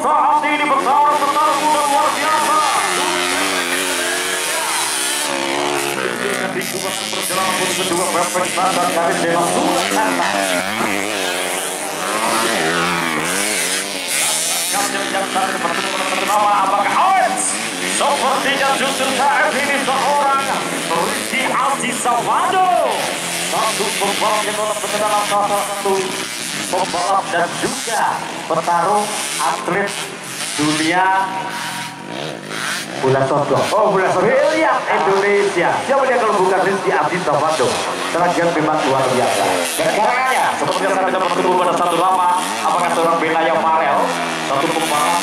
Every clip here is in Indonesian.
saat ini bertarung muda luar biasa. Dikupas perjalanan pun kedua perfect standar dari Dewa Surakarta. Yang tadi pertama apakah Owens? Sepertinya justru saat ini seorang Rizky Aji Savado, satu pembalap yang tetap dalam salah satu pembalap dan juga petarung atlet dunia bola sodok. Oh, bola sodok Indonesia. Siapa dia kalau bukan Rizky Aji Savado? Terakhir memang luar biasa. Dan karenanya seperti yang kita bertemu pada satu lama, apakah seorang Benaya Farel, satu pembalap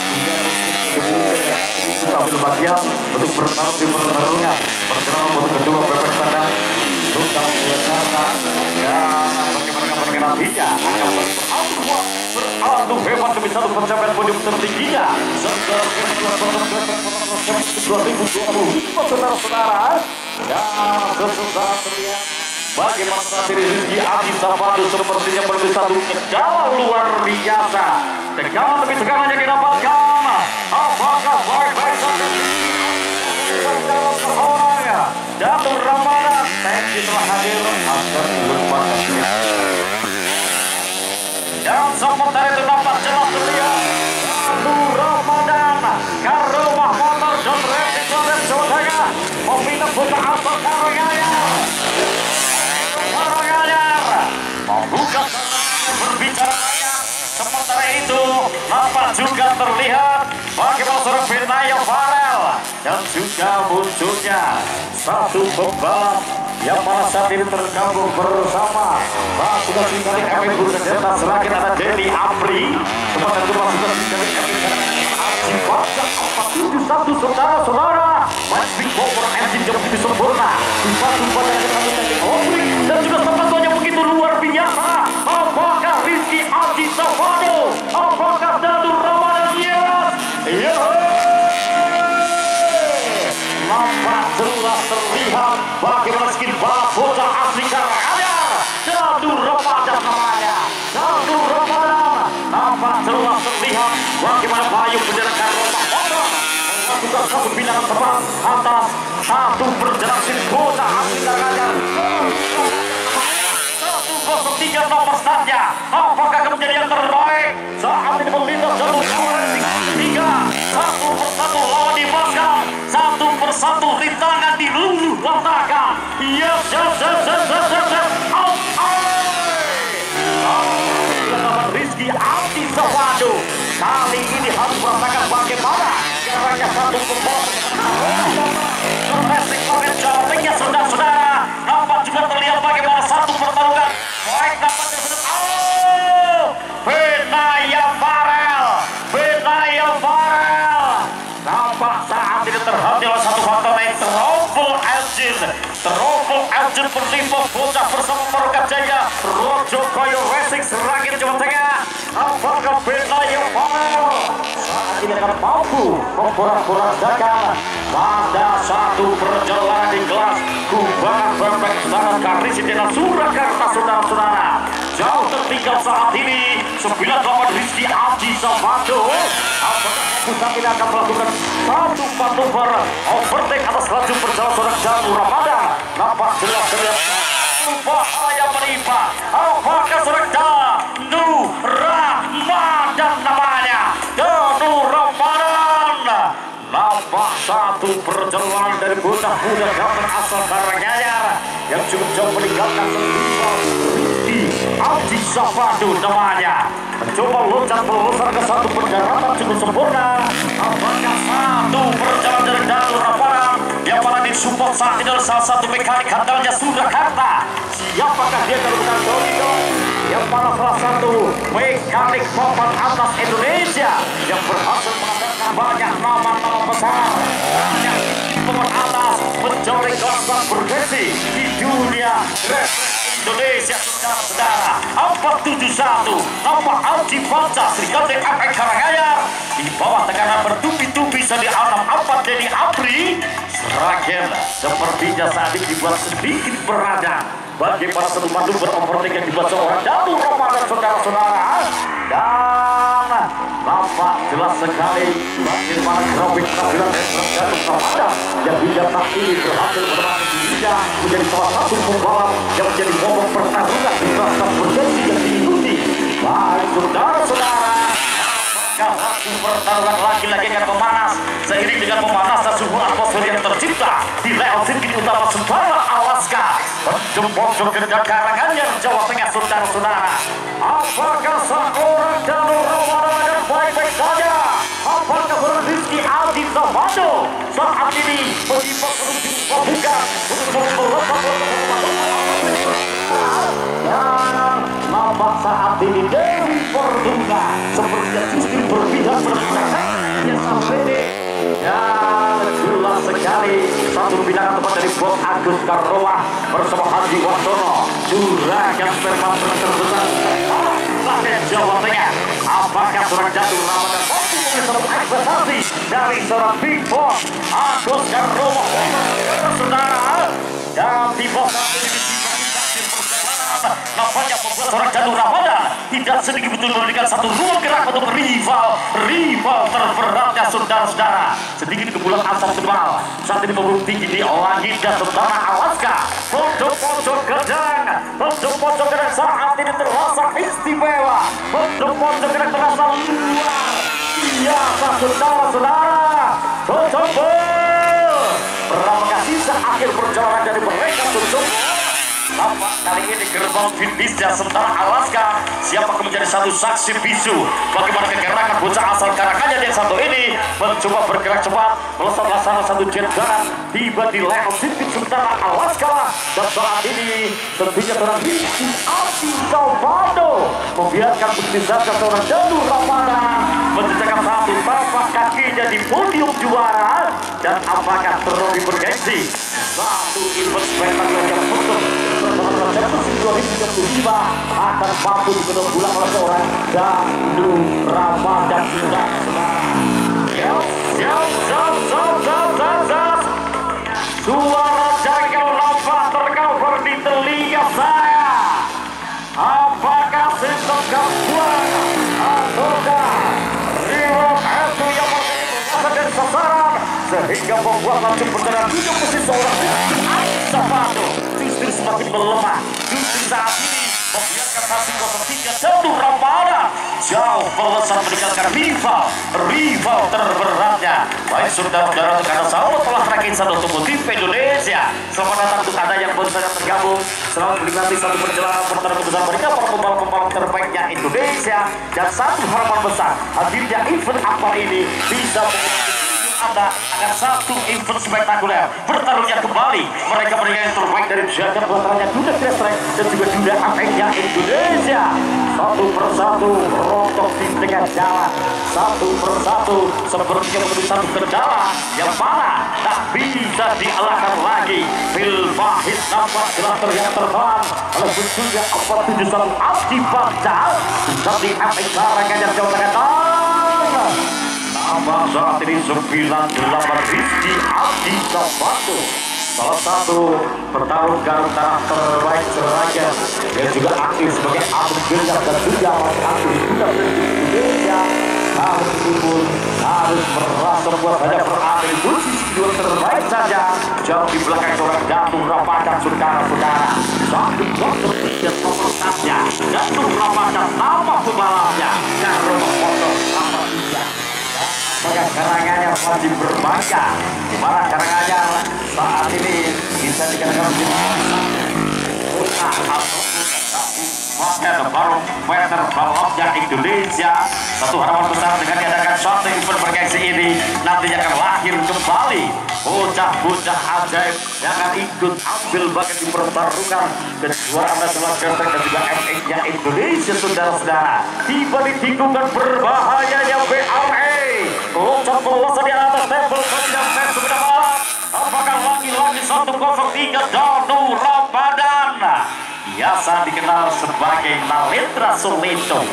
sambil bagian untuk bertarung di pertarungan perjalanan untuk kedua perfect standar Sultan Jakarta. Dan bagaimana nantinya akan beradu hebat demi satu pencapaian podium tertingginya setelah 2020 saudara-saudara. Dan sesudah terlihat bagaimana saat ini Rizky Aji Savado sepertinya menuju satu kendala luar biasa. Tegangan demi tegangan yang didapatkan. Apakah baik-baik saja dalam seorang Datuk Ramadan Tensi telah hadir agar berpakaian. Dan sementara itu nampak jelas terlihat Datuk Ramadan Karumah Motor dan Racing Klaten Jawa Tengah membina putra asal Karanganyar membuka berbicara. Sementara itu nampak juga terlihat bagaimana seorang Benaya Farel dan juga munculnya satu pembalap yang pada saat ini tergabung bersama pasukan singkatnya kami Burkeseta selain ada Denny Apri. Sementara itu pasukan singkatnya kami Baca 471 saudara-saudara masih Bogor engine jauh lebih sempurna dibantu pada satu teknik Oprik dan juga sepatunya begitu luar biasa. Apakah Rizky Aji Savado? Apakah Datuk Ramadan? Yes. Nampak jelas terlihat bagaimana skin balap bocah asli Karanganyar Datuk Ramadan namanya. Datuk Ramadan nampak jelas terlihat bagaimana Bayu menjalankan rumah motor melakukan satu binangan tepat atas satu perjalanan bocah asli Karanganyar. 103 nomor startnya. Apakah kemudian yang terbaik saat ini melintas jalur 3 satu persatu lawan di belakang, satu persatu rintangan diluluh lantakan. Yes. Rizky Aji Savado kali ini harus merasakan bagaimana caranya satu pembalap Racing Klaten Jawa Tengah saudara-saudara. Nampak juga terlihat bagaimana satu pertarungan baik dapatnya Benaya Farel nampak saat ini terhati oleh satu faktor naik Trouble Engine penimpa bocah bersama Maruka Jaya Rojo Koyo Racing Sragen Jawa Tengah. Apakah Benaya Farel saat ini akan mampu memporak-porandakan pada satu perjalanan di kelas Kubangan Perfect Standar Karisidenan Surakarta saudara-saudara. Jauh tertinggal saat ini 98 Rizky Aji Savado. Apakah saat ini akan melakukan satu manuver overtake atas laju perjalanan seorang Datuk Ramadan? Nampak jelas terlihat bahaya menimpa. Apakah seorang Datuk Ramadan namanya? Datuk Ramadan nampak satu perjalanan dari bocah muda gambar asal Karanganyar yang cukup jauh meninggalkan Rizky Aji Savado namanya. Mencoba loncat meluruskan ke satu pendaratan cukup sempurna. Apakah satu perjalanan dari Datuk Ramadan yang mana disupport saat ini adalah salah satu mekanik handalnya Surakarta. Siapakah dia kalau bukan Domino yang mana salah satu mekanik papan atas Indonesia yang berhasil mengadakan banyak nama-nama besar, banyak papan atas mencoreng gelar bergengsi di dunia Indonesia saudara-saudara. 471 nampak Aji Panca Srikate FX Karanganyar di bawah tekanan bertubi-tubi Sandi Anam 4 Denny Apri Sragen sepertinya saat ini dibuat sedikit beradang bagaimana satu madu beroperasi yang dibuat seorang Datuk Ramadan saudara-saudara. Dan nampak jelas sekali bagaimana grafik penampilan terjatuh kepada yang hingga saat ini berhasil bermain dirinya menjadi salah satu pembalap yang menjadi momok pertarungan di rasa bergengsi yang diikuti. Baik saudara-saudara, lagi pertarungan lagi-lagi akan memanas seiring dengan memanasnya suhu atmosfer yang tercipta di layout sirkuit utama Sentara Alaska Penjemput kerja Karanganyar, Jawa Tengah, saudara-saudara. Apakah seorang jalur Ramadan akan baik-baik saja? Apakah Rizky Aldi Zamado saat ini menyimak menuju pembuka untuk melepas dan nampak saat ini Dewi Fortuna sepertinya sistem berpihak yang sampai dan jelas sekali satu pindahan tepat dari Bob Agus Karowa bersama Haji Wardono juragan sperma terbesar Rakyat Jawa Tengah. Apakah seorang jatuh Ramadan mampu mengesan ekspektasi dari seorang Big Boss Agus Karowa, saudara, dan di bawah nampaknya membuat seorang jatuh Ramadan tidak sedikit betul memberikan satu ruang gerak untuk rival terberatnya, saudara-saudara. Sedikit kebulan asap tebal saat ini memburuk tinggi di langit dan Sentara Alaska. Pojok-pojok gedang saat ini terasa istimewa. Pojok-pojok gedang terasa luar biasa, saudara-saudara. Berapa kasih akhir perjalanan dari mereka, tampak kali ini gerbang finish Sentara Alaska siapa akan menjadi satu saksi bisu bagaimana kegerakan bocah asal Karanganyar yang satu ini mencoba bergerak cepat melesat laksana satu jet darat tiba di layout sirkuit Sentara Alaska. Dan saat ini tentunya seorang Rizky Aldi Zamado membiarkan bukti zakat seorang jalur Ramadan mencetakkan satu tapak kakinya di podium juara. Dan apakah terlebih bergengsi satu event spektakuler yang untuk musim 2025 akan mampu dipenuh bulan oleh seorang Jalur Ramadan, suara jengkel lompat tercover di telinga saya. Apakah sistem gabungan ataukah reward itu yang berkuasa dari sasaran sehingga membuat laju perjalanan hidup mesin seorang Zamado justru semakin melemah. Justru saat ini membiarkan hasil 03 jatuh Ramadan jauh melesat meninggalkan rival terberatnya. Baik saudara-saudara, karena selamat telah ranking satu otomotif Indonesia. Selamat datang untuk anda yang baru saja tergabung. Selamat menikmati satu perjalanan pertarungan besar mereka para pembalap-pembalap terbaiknya Indonesia. Dan satu harapan besar hadirnya event akbar ini bisa Anda akan satu event spektakuler bertarungnya kembali mereka-mereka yang terbaik dari jagat belakangnya Duda Track dan juga Duda APK Indonesia. Satu persatu rontok di tengah jalan, satu persatu sepertinya menuju satu kendala yang mana tak bisa dielakkan lagi. Phil Pahit nampak jelas terlihat terbang oleh bentuknya 471 Abdi Baca di APK Karanganyar, Jawa Tengah. Nama saat ini 98 Rizky Aldi Zamado, salah satu petarung garung tanah terbaik seragam yang juga aktif sebagai atlet genjak dan juga aktif juga di Indonesia. Harus timbul, harus merasa buat hanya berada di posisi kedua terbaik saja jauh di belakang seorang Jalur Ramadan, saudara-saudara. Satu dokter tiga pesertanya Jalur Ramadan, nama pembalapnya Jalur Ramadan. Maka Karanganyar masih berbangga di mana Karanganyar saat ini bisa dikatakan barometer balapnya Indonesia. Satu harapan besar dengan diadakan suatu event bergengsi ini nantinya akan lahir kembali bocah-bocah ajaib yang akan ikut ambil bagian di pertarungan kejuaraan nasional Kertek dan juga MX-nya Indonesia, saudara-saudara. Tiba di tikungan berbahayanya BLA loncat melesat di atas tembok panjang fans sepeda balap. Apakah lagi-lagi 103 Jalur Ramadan biasa dikenal sebagai Nalendra Soleto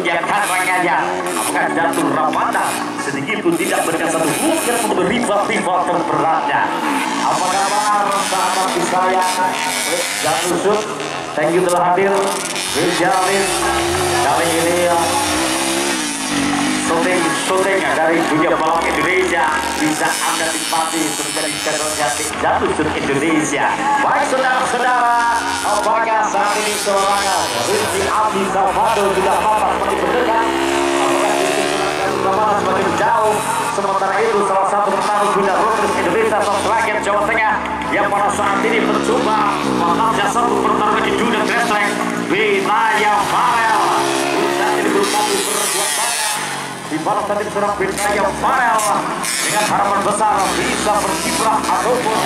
yang Karanganyar. Apakah Jalur Ramadan sedikit pun tidak berikan satu mungkin untuk rival terberatnya. Apa kabar sahabat saya Jalur Sud, thank you telah hadir. Jalin kali ini Soleto syutingnya dari dunia balap Indonesia bisa Anda nikmati menjadi channel Jatuh Sur Indonesia. Baik saudara-saudara, apakah saat ini seorang Rizky Abdi Salvado sudah tampak semakin mendekat? Apakah Rizky Salvado semakin jauh? Sementara itu salah satu petarung dunia road race Indonesia Rakyat Jawa Tengah yang pada saat ini mencoba menangnya satu pertarungan di dunia dress track, Binaya Farel. Saat ini berupaya berbuat banyak di balap tadi seorang Binaya Farel dengan harapan besar bisa berkiprah ataupun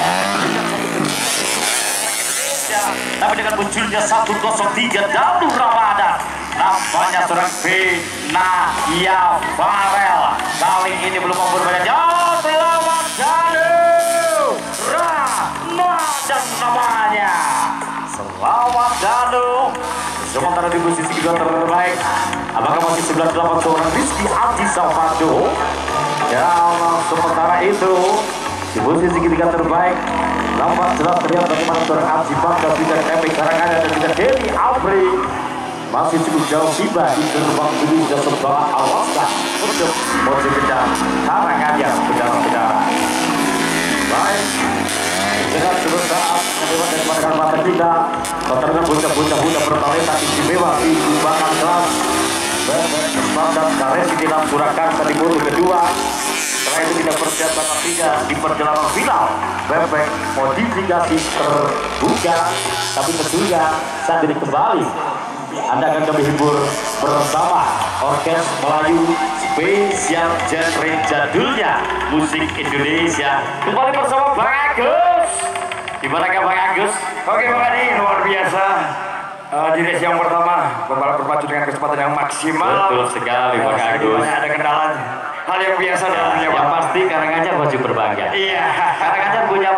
tapi dengan munculnya 103 Danu Ramadan, nampaknya seorang Binaya Farel kali ini belum mampu berbanyak jauh. Selamat Danu Ramadan namanya. Selamat Danu. Sementara di posisi kedua terbaik, apakah masih 98 seorang Rizky Abdi Salvado? Ya, sementara itu di posisi ketiga terbaik nampak jelas terlihat bagaimana seorang Abdi Bangga bisa Epic Karanganyar dan juga Denny Apri masih cukup jauh tiba di gerbang Indonesia Sebelah Awaska untuk Mojo Kejar Karanganyar, saudara-saudara. Baik, dengan sebentar lewat dari masyarakat mata kita pertarungan bocah-bocah muda bertalenta istimewa di Bakan kelas standar karet di dalam Surakarta di moto kedua. Setelah itu kita persiapkan nantinya di perjalanan final bebek modifikasi terbuka, tapi tentunya saat ini kembali Anda akan kami hibur bersama Orkes Melayu spesial genre jadulnya musik Indonesia. Kembali bersama Bang Agus. Gimana Bang Agus? Oke Bang Adi, luar biasa. Di race yang pertama berpacu dengan kecepatan yang maksimal. Betul sekali Bang Agus. Ada kendala, hal yang biasa dalam dunia yang pasti Karanganyar wajib berbangga. Iya. Karanganyar punya